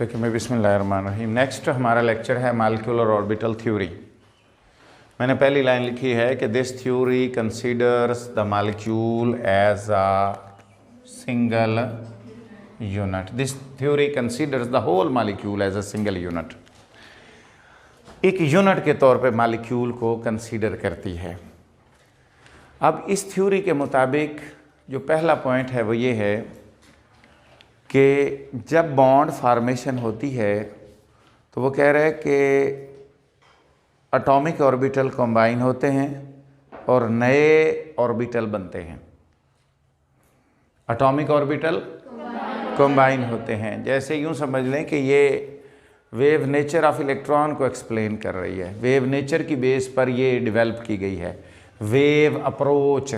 देखिए मैं बिस्मिल्लाहिर्रहमानिर्रहीम। नेक्स्ट हमारा लेक्चर है मॉलिक्यूलर ऑर्बिटल थ्योरी। मैंने पहली लाइन लिखी है कि this theory considers the molecule as a single unit. This theory considers the whole molecule as a single unit. एक यूनिट के तौर पे मॉलिक्यूल को कंसीडर करती है। अब इस थ्योरी के मुताबिक जो पहला पॉइंट है वो ये है कि जब बॉन्ड फॉर्मेशन होती है तो वो कह रहे हैं कि एटॉमिक ऑर्बिटल कंबाइन होते हैं और नए ऑर्बिटल बनते हैं। एटॉमिक ऑर्बिटल कंबाइन होते हैं। जैसे यूँ समझ लें कि ये वेव नेचर ऑफ इलेक्ट्रॉन को एक्सप्लेन कर रही है। वेव नेचर की बेस पर ये डेवलप की गई है। Wave approach.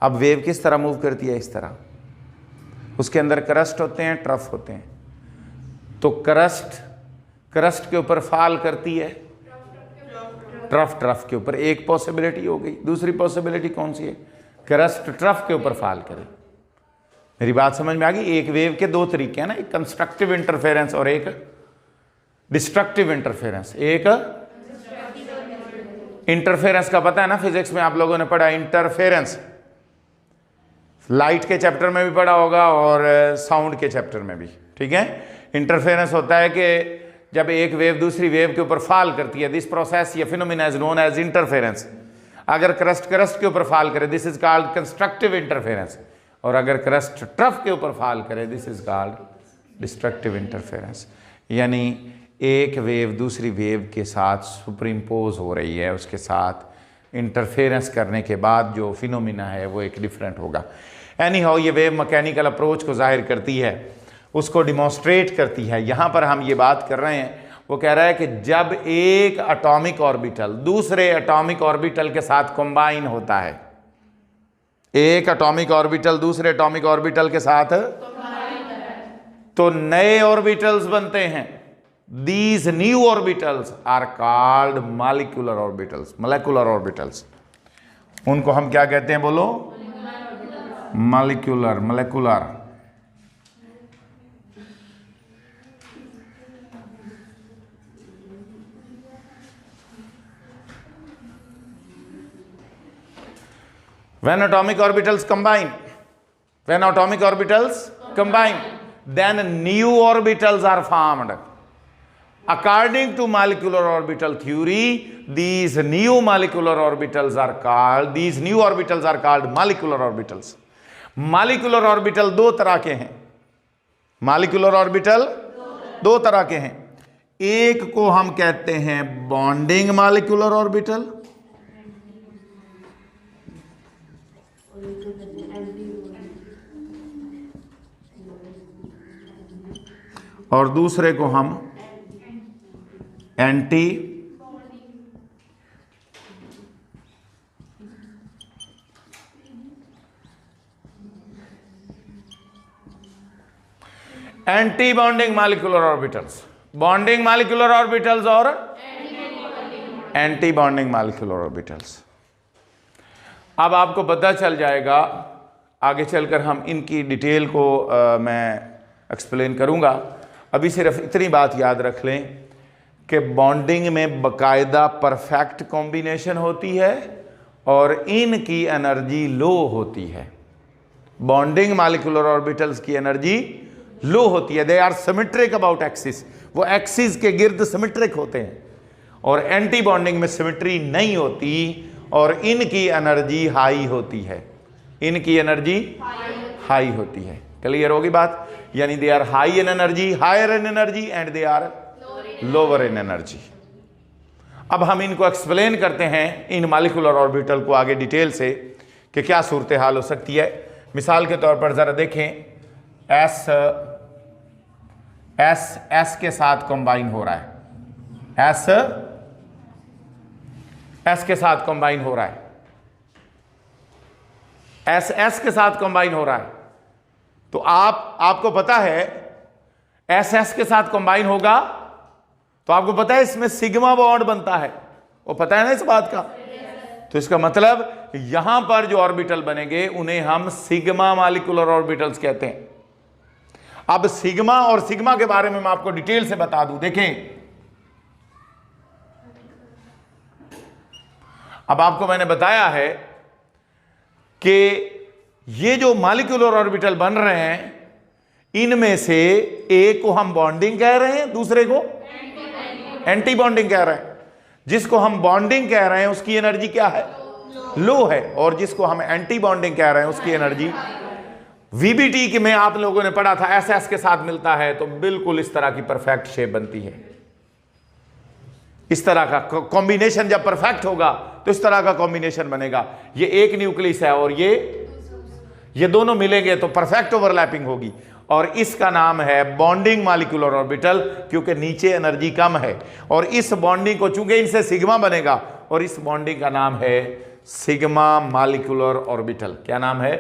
अब वेव किस तरह मूव करती है? इस तरह। उसके अंदर क्रस्ट होते हैं, ट्रफ होते हैं। तो क्रस्ट के ऊपर फॉल करती है, ट्रफ के ऊपर। एक पॉसिबिलिटी हो गई। दूसरी पॉसिबिलिटी कौन सी है? क्रस्ट ट्रफ के ऊपर फॉल करे। मेरी बात समझ में आ गई? एक वेव के दो तरीके हैं ना, एक कंस्ट्रक्टिव इंटरफेरेंस और एक डिस्ट्रक्टिव इंटरफेरेंस। एक इंटरफेरेंस का पता है ना, फिजिक्स में आप लोगों ने पढ़ा इंटरफेरेंस। लाइट के चैप्टर में भी पढ़ा होगा और साउंड के चैप्टर में भी। ठीक है। इंटरफेरेंस होता है कि जब एक वेव दूसरी वेव के ऊपर फॉल करती है, दिस प्रोसेस या phenomena is known as interference. अगर क्रस्ट के ऊपर फॉल करे, this is called constructive interference. और अगर क्रस्ट ट्रफ के ऊपर फॉल करे, this is called destructive interference. यानी एक वेव दूसरी वेव के साथ सुपरिम्पोज हो रही है, उसके साथ इंटरफेरेंस करने के बाद जो फिनोमेना है वो एक डिफरेंट होगा। एनी हाउ ये वेव मैकेनिकल अप्रोच को जाहिर करती है, उसको डिमॉन्स्ट्रेट करती है। यहाँ पर हम ये बात कर रहे हैं, वो कह रहा है कि जब एक एटॉमिक ऑर्बिटल दूसरे एटॉमिक ऑर्बिटल के साथ कंबाइन होता है, एक एटॉमिक ऑर्बिटल दूसरे एटॉमिक ऑर्बिटल के साथ तो नए ऑर्बिटल्स बनते हैं। These new orbitals are called molecular orbitals, molecular orbitals। उनको हम क्या कहते हैं? बोलो। molecular। When atomic orbitals combine, then new orbitals are formed. According to molecular orbital theory, these new orbitals are called molecular orbitals। molecular orbital दो तरह के हैं। molecular orbital दो तरह के हैं। एक को हम कहते हैं बॉन्डिंग molecular orbital, और दूसरे को हम anti bonding molecular orbitals. Bonding molecular orbitals और एंटी बॉन्डिंग मॉलिक्यूलर ऑर्बिटल्स। अब आपको पता चल जाएगा, आगे चलकर हम इनकी डिटेल को मैं एक्सप्लेन करूंगा। अभी सिर्फ इतनी बात याद रख लें कि बॉन्डिंग में बाकायदा परफेक्ट कॉम्बिनेशन होती है और इनकी एनर्जी लो होती है। बॉन्डिंग मॉलिक्यूलर ऑर्बिटल्स की एनर्जी लो होती है। They are symmetric about axis. वो एक्सिस के गिर्द सिमेट्रिक होते हैं। और एंटी बॉन्डिंग में सिमेट्री नहीं होती और इनकी एनर्जी हाई होती है। इनकी एनर्जी हाई होती है। क्लियर होगी बात? यानी they are high in energy, higher in energy and they are lower in energy. अब हम इनको एक्सप्लेन करते हैं, इन मॉलिक्यूलर ऑर्बिटल को आगे डिटेल से, कि क्या सूरत हाल हो सकती है। मिसाल के तौर पर जरा देखें, एस के साथ कंबाइन हो रहा है। एस के साथ कंबाइन हो रहा है। एस के साथ कंबाइन हो रहा है। तो आपको पता है एस के साथ कंबाइन होगा तो आपको पता है इसमें सिग्मा बॉन्ड बनता है। वो पता है ना इस बात का? तो इसका मतलब यहां पर जो ऑर्बिटल बनेंगे उन्हें हम सिग्मा मॉलिक्यूलर ऑर्बिटल्स कहते हैं। अब सिग्मा और सिग्मा के बारे में मैं आपको डिटेल से बता दूं। देखें, अब आपको मैंने बताया है कि ये जो मॉलिक्यूलर ऑर्बिटल बन रहे हैं, इनमें से एक को हम बॉन्डिंग कह रहे हैं, दूसरे को एंटी बॉन्डिंग कह रहे हैं। जिसको हम बॉन्डिंग कह रहे हैं उसकी एनर्जी क्या है? लो है। और जिसको हम एंटी बॉन्डिंग कह रहे हैं उसकी एनर्जी, वीबीटी के में आप लोगों ने पढ़ा था, एसएस के साथ मिलता है तो बिल्कुल इस तरह की परफेक्ट शेप बनती है। इस तरह का कॉम्बिनेशन जब परफेक्ट होगा तो इस तरह का कॉम्बिनेशन बनेगा। ये एक न्यूक्लियस है और ये दोनों मिलेंगे तो परफेक्ट ओवरलैपिंग होगी, और इसका नाम है बॉन्डिंग मॉलिक्यूलर ऑर्बिटल, क्योंकि नीचे एनर्जी कम है। और इस बॉन्डिंग को, चूंकि इनसे सिग्मा बनेगा, और इस बॉन्डिंग का नाम है सिग्मा मॉलिक्यूलर ऑर्बिटल। क्या नाम है?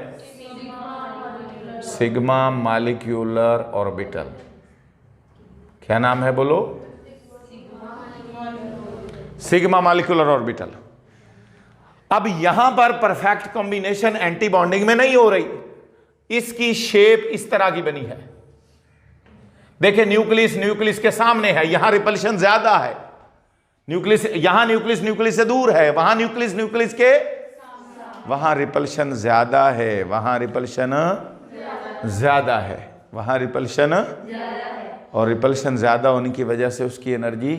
Sigma molecular orbital. क्या नाम है बोलो? Sigma molecular orbital. अब यहां पर परफेक्ट कॉम्बिनेशन एंटी बॉन्डिंग में नहीं हो रही, इसकी शेप इस तरह की बनी है। देखिए, न्यूक्लियस के सामने है, यहां रिपल्शन ज्यादा है। न्यूक्लियस यहां न्यूक्लियस से दूर है, वहां न्यूक्लियस के वहां रिपल्शन ज्यादा है, वहां रिपल्शन ज्यादा है, वहां रिपल्शन, और रिपल्शन ज्यादा होने की वजह से उसकी एनर्जी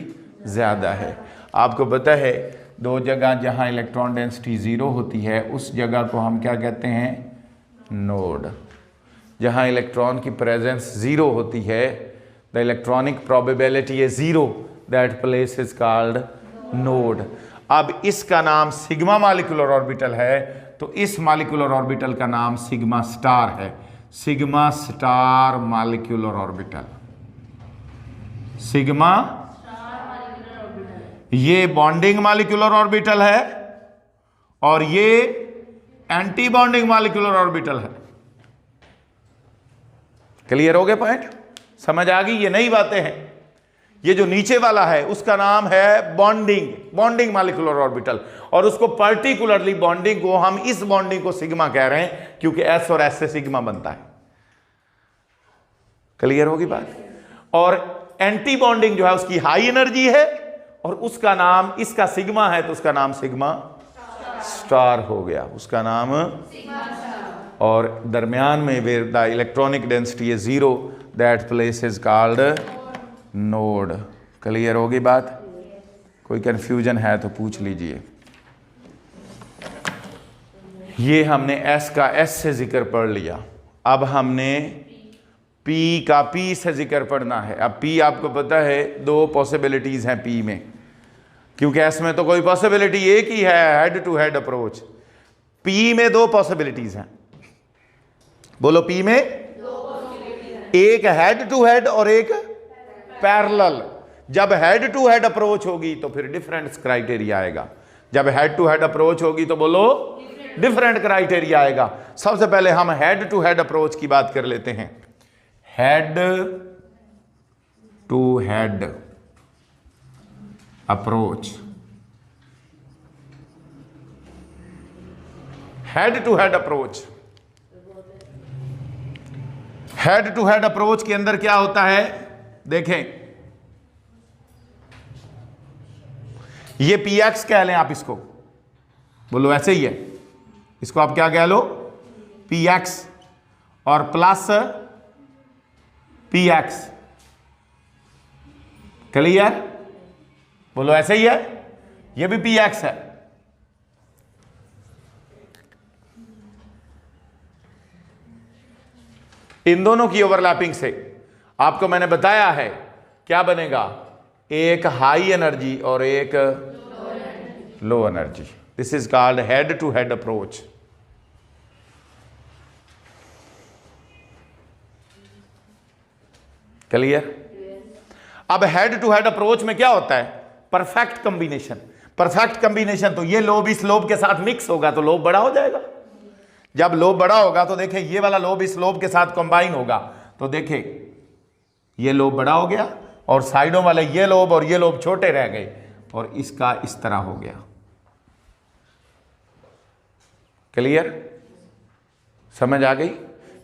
ज्यादा है। आपको पता है, दो जगह जहां इलेक्ट्रॉन डेंसिटी 0 होती है उस जगह को हम क्या कहते हैं? नोड। जहां इलेक्ट्रॉन की प्रेजेंस 0 होती है, the electronic probability is 0, that place is called node. अब इसका नाम सिग्मा मॉलिक्यूलर ऑर्बिटल है, तो इस मॉलिक्यूलर ऑर्बिटल का नाम सिग्मा स्टार है। Sigma star molecular orbital. Sigma, ये बॉन्डिंग मॉलिक्यूलर ऑर्बिटल है और ये एंटी बॉन्डिंग मॉलिक्यूलर ऑर्बिटल है। क्लियर हो गया पॉइंट? समझ आ गई? ये नई बातें हैं। ये जो नीचे वाला है उसका नाम है बॉन्डिंग मॉलिक्यूलर ऑर्बिटल, और उसको पर्टिकुलरली बॉन्डिंग को, हम इस बॉन्डिंग को सिग्मा कह रहे हैं क्योंकि एस और एस से सिग्मा बनता है। क्लियर होगी बात? और एंटी बॉन्डिंग जो है उसकी हाई एनर्जी है और उसका नाम, इसका सिग्मा है तो उसका नाम सिग्मा स्टार हो गया, उसका नाम सिग्मा स्टार। और दरमियान में where the electronic density is 0, that place is called node. Clear होगी बात? कोई कंफ्यूजन है तो पूछ लीजिए। ये हमने S का S से जिक्र पढ़ लिया, अब हमने P का P से जिक्र पढ़ना है। अब P आपको पता है, दो पॉसिबिलिटीज हैं P में, क्योंकि S में तो कोई पॉसिबिलिटी एक ही है, head to head approach. P में दो पॉसिबिलिटीज हैं। बोलो, P में एक हेड टू हेड और एक पैरेलल। जब हेड टू हेड अप्रोच होगी तो फिर डिफरेंट क्राइटेरिया आएगा। जब हेड टू हेड अप्रोच होगी तो बोलो डिफरेंट क्राइटेरिया आएगा। सबसे पहले हम हेड टू हेड अप्रोच की बात कर लेते हैं। Head to head approach, head to head approach. Head to head approach के अंदर क्या होता है? देखें, ये px कह लें आप इसको, बोलो ऐसे ही है, इसको आप क्या कह लो? px और प्लस px। क्लियर? बोलो ऐसे ही है, ये भी px है। इन दोनों की ओवरलैपिंग से आपको मैंने बताया है क्या बनेगा? एक हाई एनर्जी और एक low energy. This is called head to head approach. Clear? अब हेड टू हेड अप्रोच में क्या होता है? Perfect combination. परफेक्ट कॉम्बिनेशन तो ये लोब इस लोब के साथ मिक्स होगा तो लोब बड़ा हो जाएगा। जब लोब बड़ा होगा तो देखें, ये वाला लोब इस लोब के साथ कंबाइन होगा तो देखें ये लोब बड़ा हो गया और साइडों वाले ये लोब और ये लोब छोटे रह गए और इसका इस तरह हो गया। क्लियर? समझ आ गई?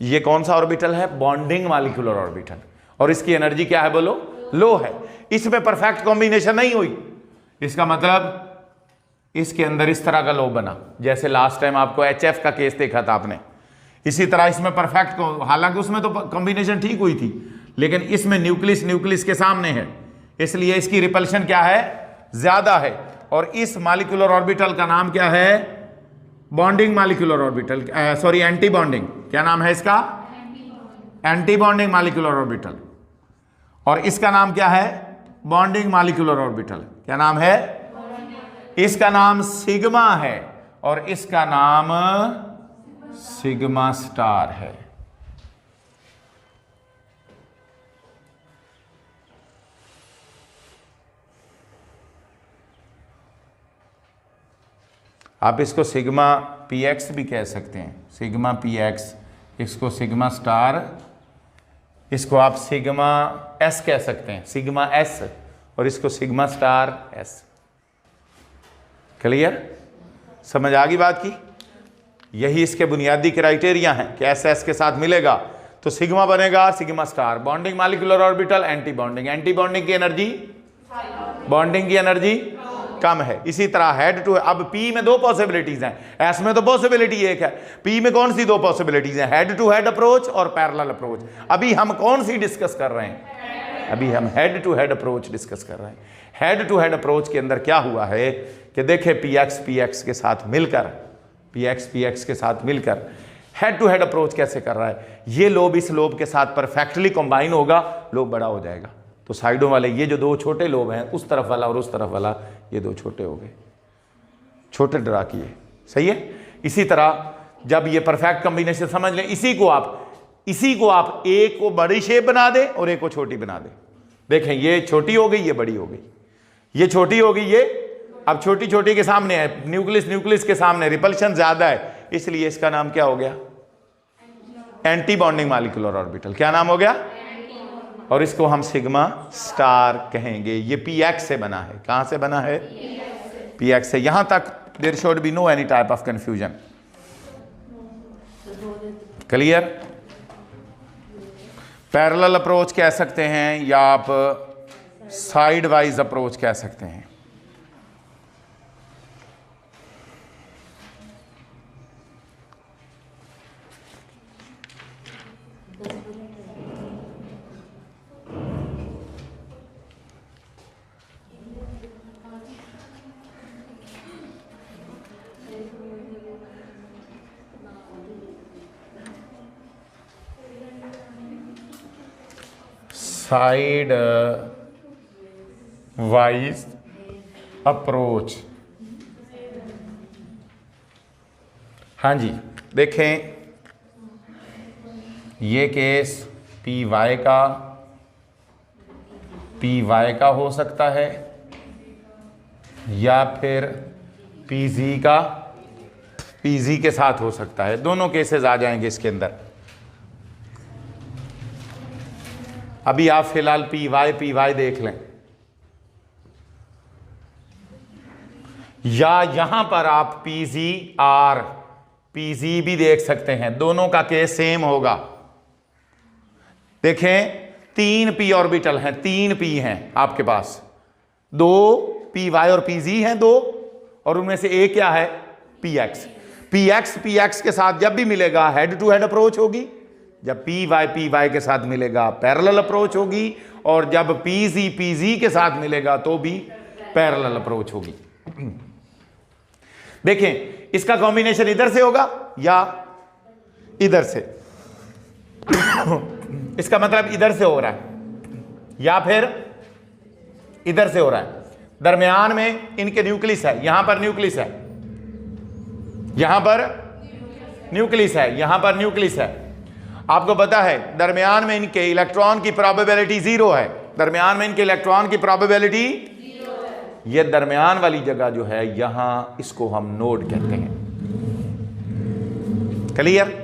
ये कौन सा ऑर्बिटल है? बॉन्डिंग मॉलिक्यूलर ऑर्बिटल, और इसकी एनर्जी क्या है बोलो? लो है। इसमें परफेक्ट कॉम्बिनेशन नहीं हुई, इसका मतलब इसके अंदर इस तरह का लो बना, जैसे लास्ट टाइम आपको HF का केस देखा था आपने, इसी तरह इसमें परफेक्ट, हालांकि उसमें तो कॉम्बिनेशन ठीक हुई थी, लेकिन इसमें न्यूक्लियस न्यूक्लियस के सामने है, इसलिए इसकी रिपल्शन क्या है? ज्यादा है। और इस मॉलिक्यूलर ऑर्बिटल का नाम क्या है? Bonding molecular orbital, sorry anti bonding. क्या नाम है इसका? Anti bonding molecular orbital. और इसका नाम क्या है? Bonding molecular orbital. क्या नाम है? इसका नाम सिग्मा है और इसका नाम सिग्मा स्टार है। आप इसको सिग्मा px भी कह सकते हैं, सिग्मा px, इसको सिग्मा स्टार, इसको आप सिग्मा s कह सकते हैं, सिग्मा s, और इसको सिग्मा स्टार s। क्लियर? समझ आ गई बात की? यही इसके बुनियादी क्राइटेरिया हैं कि एस एस के साथ मिलेगा तो सिग्मा बनेगा, sigma star. Bonding molecular orbital, anti bonding. Anti bonding की एनर्जी, बॉन्डिंग की एनर्जी कम है। इसी तरह हेड टू, अब पी में दो पॉसिबिलिटीज हैं, एस में तो पॉसिबिलिटी एक है, पी में कौन सी दो पॉसिबिलिटीज हैं? हेड टू हेड अप्रोच और पैरेलल अप्रोच। अभी हम कौन सी डिस्कस कर रहे हैं? अभी हम head to head approach discuss कर रहे हैं। हेड टू हेड अप्रोच के अंदर क्या हुआ है कि देखे पीएक्स के साथ मिलकर, पीएक्स के साथ मिलकर हेड टू हेड अप्रोच कैसे कर रहा है? ये लोब इस लोब के साथ परफेक्टली कंबाइन होगा, लोब बड़ा हो जाएगा। तो साइडों वाले ये जो दो छोटे लोब हैं, उस तरफ वाला और उस तरफ वाला, ये दो छोटे हो गए, छोटे ड्रा किए। सही है? इसी तरह जब ये परफेक्ट कॉम्बिनेशन समझ लें, इसी को आप एक को बड़ी शेप बना दे और एक को छोटी बना दे। देखें, ये छोटी हो गई, ये बड़ी हो गई, ये छोटी हो गई, ये अब छोटी छोटी के सामने है, न्यूक्लियस के सामने रिपल्शन ज्यादा है, इसलिए इसका नाम क्या हो गया? Anti bonding molecular orbital. क्या नाम हो गया? और इसको हम सिग्मा स्टार कहेंगे। ये पीएक्स से बना है। कहां से बना है? पीएक्स से। यहां तक there should be no any type of confusion. Clear? Parallel approach कह सकते हैं या आप साइड वाइज अप्रोच कह सकते हैं। Side wise approach. हाँ जी, देखें, ये केस पी वाई का हो सकता है या फिर पीजी के साथ हो सकता है। दोनों केसेस आ जाएंगे इसके अंदर। अभी आप फिलहाल पी वाई देख लें, या यहां पर आप पीजी भी देख सकते हैं। दोनों का केस सेम होगा। देखें, 3 पी ऑर्बिटल हैं, 3 पी हैं आपके पास, 2 पी वाई और पीजी हैं 2, और उनमें से एक क्या है? पीएक्स। पीएक्स के साथ जब भी मिलेगा हेड टू हेड अप्रोच होगी, जब पी वाई के साथ मिलेगा पैरेलल अप्रोच होगी, और जब पीजी के साथ मिलेगा तो भी पैरेलल अप्रोच होगी। देखें, इसका कॉम्बिनेशन इधर से होगा या इधर से। इसका मतलब इधर से हो रहा है या फिर इधर से हो रहा है। दरमियान में इनके न्यूक्लियस है, यहां पर न्यूक्लियस है, यहां पर न्यूक्लियस है, यहां पर न्यूक्लियस है। आपको पता है दरमियान में इनके इलेक्ट्रॉन की प्रोबेबिलिटी 0 है। दरमियान में इनके इलेक्ट्रॉन की प्रोबेबिलिटी 0 है। ये दरमियान वाली जगह जो है, यहां इसको हम नोड कहते हैं। क्लियर?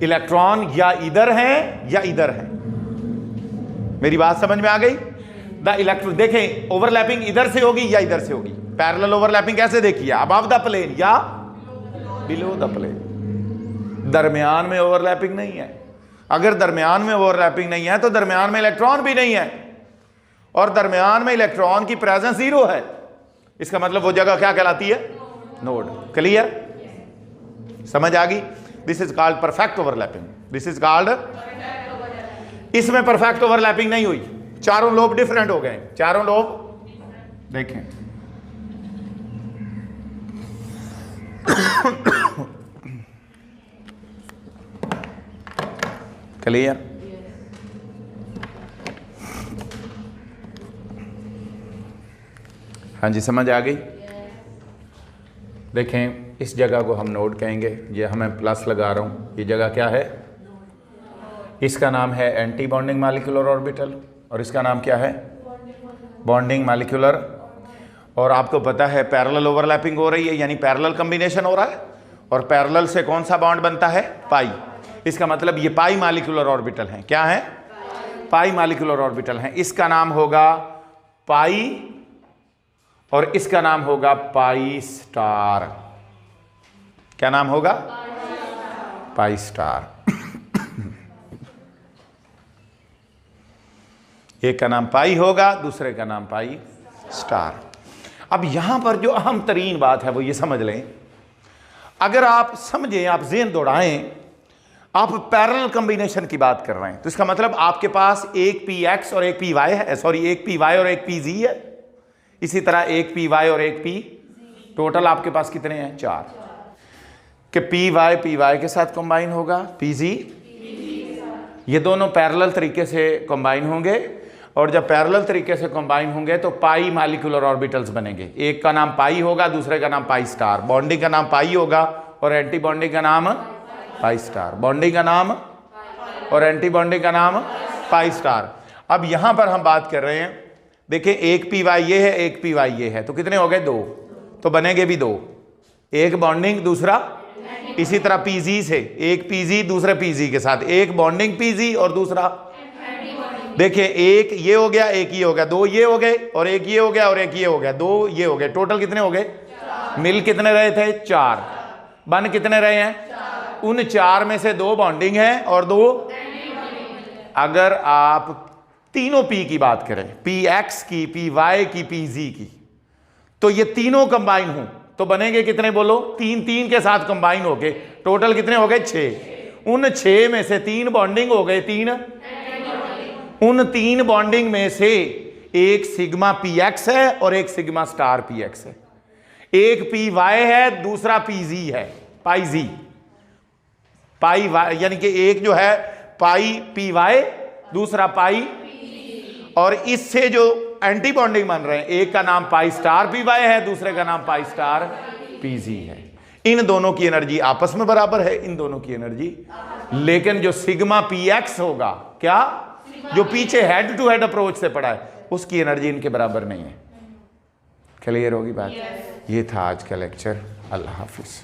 इलेक्ट्रॉन या इधर है या इधर है। मेरी बात समझ में आ गई? द इलेक्ट्रॉन, देखें, ओवरलैपिंग इधर से होगी या इधर से होगी। पैरेलल ओवरलैपिंग कैसे देखिए? अबव द प्लेन या बिलो द प्लेन। दरमियान में ओवरलैपिंग नहीं है। अगर दरमियान में ओवरलैपिंग नहीं है तो दरमियान में इलेक्ट्रॉन भी नहीं है, और दरमियान में इलेक्ट्रॉन की प्रेजेंस जीरो है, इसका मतलब वो जगह क्या कहलाती है? नोड। क्लियर? समझ आ गई? This is called perfect overlapping. This is called, इसमें परफेक्ट ओवरलैपिंग नहीं हुई, चारों लोब डिफरेंट हो गए। चारों लोब देखें, क्लियर? हाँ जी, समझ आ गई? देखें, इस जगह को हम नोड कहेंगे, ये हमें प्लस लगा रहा हूँ, ये जगह क्या है? इसका नाम है एंटी बॉन्डिंग मॉलिक्यूलर ऑर्बिटल, और इसका नाम क्या है? Bonding molecular. और आपको पता है पैरेलल ओवरलैपिंग हो रही है, यानी पैरेलल कॉम्बिनेशन हो रहा है, और पैरेलल से कौन सा बॉन्ड बनता है? पाई। इसका मतलब ये पाई मॉलिक्यूलर ऑर्बिटल हैं। क्या है? पाई मॉलिक्यूलर ऑर्बिटल हैं। इसका नाम होगा पाई, और इसका नाम होगा पाई स्टार। क्या नाम होगा? Pi star. एक का नाम पाई होगा, दूसरे का नाम पाई स्टार। अब यहां पर जो अहम तरीन बात है वो ये समझ लें, अगर आप समझें, आप ज़हन दौड़ाएं, आप पैरेलल कॉम्बिनेशन की बात कर रहे हैं, तो इसका मतलब आपके पास एक पी एक्स और एक पी वाई है, सॉरी एक पी वाई और एक पी जी है, इसी तरह एक पी वाई और एक पी, टोटल आपके पास कितने हैं? 4। कि पी वाई के साथ कंबाइन होगा, पी जी, ये दोनों पैरेलल तरीके से कंबाइन होंगे, और जब पैरेलल तरीके से कंबाइन होंगे तो पाई मॉलिक्यूलर ऑर्बिटल्स बनेंगे। एक का नाम पाई होगा, दूसरे का नाम पाई स्टार। बॉन्डिंग का नाम पाई होगा और एंटी बॉन्डिंग का नाम पाई स्टार। बॉन्डिंग का नाम और एंटी बॉन्डिंग का नाम पाई स्टार। अब यहां पर हम बात कर रहे हैं, देखिए एक पी वाई ये है, एक पी वाई ये है, तो कितने हो गए? 2। तो बनेंगे भी 2, एक बॉन्डिंग दूसरा, इसी तरह पीजी से एक पीजी दूसरे पीजी के साथ, एक बॉन्डिंग पीजी और दूसरा, देखिए एक ये हो गया, एक ये हो गया, 2 ये हो गए, और एक ये हो गया, और एक ये हो गया, 2 ये हो गए। टोटल कितने हो गए? 4। मिल कितने रहे थे? 4। बन कितने रहे हैं? 4। उन 4 में से 2 बॉन्डिंग है और 2, अगर आप तीनों पी की बात करें, पी एक्स की, पी वाई की, पी जी की, तो ये तीनों कंबाइन हो तो बनेंगे कितने? बोलो। 3 के साथ कंबाइन हो गए, टोटल कितने हो गए? 6। उन 6 में से 3 बॉन्डिंग हो गए, 3, उन 3 बॉन्डिंग में से एक सिग्मा पी एक्स है और एक सिग्मा स्टार पी एक्स है, एक पी वाई है, दूसरा पी जी है, पाई जी, पाई वाई, यानी कि एक जो है पाई पी वाई, दूसरा पाई, और इससे जो एंटी बॉन्डिंग बन रहे हैं, एक का नाम पाई स्टार पी वाई है, दूसरे का नाम पाई स्टार पी जी है। इन दोनों की एनर्जी आपस में बराबर है, इन दोनों की एनर्जी, लेकिन जो सिग्मा पी एक्स होगा, क्या, जो पीछे हेड टू हेड अप्रोच से पड़ा है, उसकी एनर्जी इनके बराबर नहीं है। क्लियर होगी बात? ये था आज का लेक्चर। अल्लाह हाफिज।